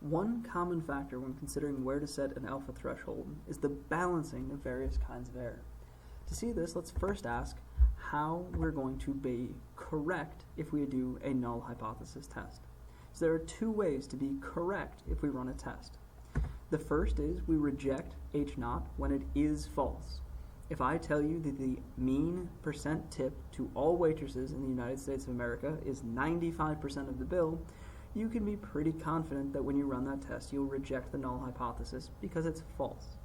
One common factor when considering where to set an alpha threshold is the balancing of various kinds of error. To see this, let's first ask how we're going to be correct if we do a null hypothesis test. So there are two ways to be correct if we run a test. The first is we reject H0 when it is false. If I tell you that the mean percent tip to all waitresses in the United States of America is 95% of the bill, you can be pretty confident that when you run that test, you'll reject the null hypothesis because it's false.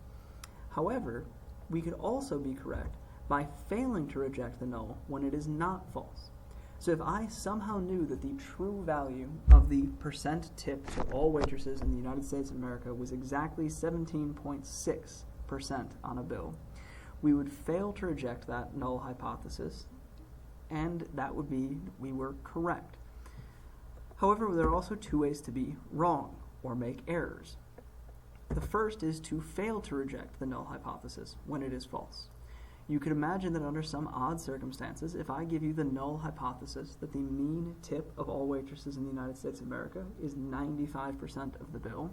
However, we could also be correct by failing to reject the null when it is not false. So if I somehow knew that the true value of the percent tip to all waitresses in the United States of America was exactly 17.6% on a bill, we would fail to reject that null hypothesis, and that would be we were correct. However, there are also two ways to be wrong or make errors. The first is to fail to reject the null hypothesis when it is false. You could imagine that under some odd circumstances, if I give you the null hypothesis that the mean tip of all waitresses in the United States of America is 95% of the bill,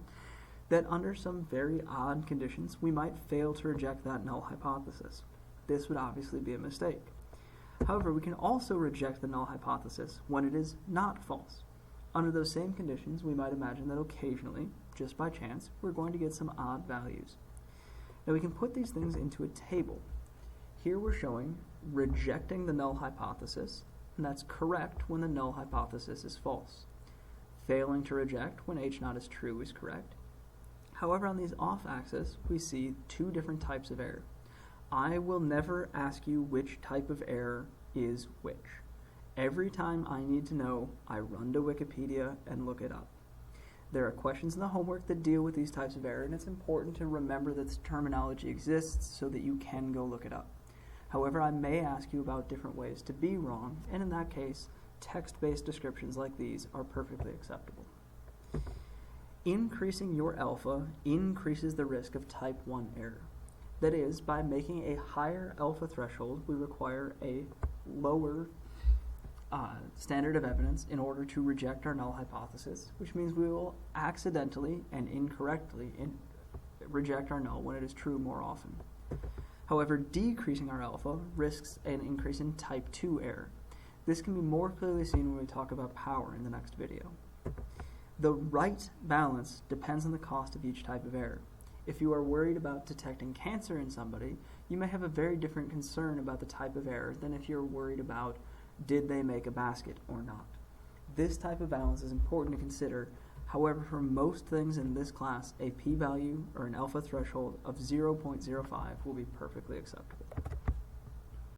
that under some very odd conditions, we might fail to reject that null hypothesis. This would obviously be a mistake. However, we can also reject the null hypothesis when it is not false. Under those same conditions, we might imagine that occasionally, just by chance, we're going to get some odd values. Now we can put these things into a table. Here we're showing rejecting the null hypothesis, and that's correct when the null hypothesis is false. Failing to reject when H0 is true is correct. However, on these off-axis, we see two different types of error. I will never ask you which type of error is which. Every time I need to know, I run to Wikipedia and look it up. There are questions in the homework that deal with these types of error, and it's important to remember that this terminology exists so that you can go look it up. However, I may ask you about different ways to be wrong, and in that case, text-based descriptions like these are perfectly acceptable. Increasing your alpha increases the risk of type 1 error. That is, by making a higher alpha threshold, we require a lower standard of evidence in order to reject our null hypothesis, which means we will accidentally and incorrectly reject our null when it is true more often. However, decreasing our alpha risks an increase in type 2 error. This can be more clearly seen when we talk about power in the next video. The right balance depends on the cost of each type of error. If you are worried about detecting cancer in somebody, you may have a very different concern about the type of error than if you're worried about did they make a basket or not. This type of balance is important to consider. However, for most things in this class, a p-value or an alpha threshold of 0.05 will be perfectly acceptable.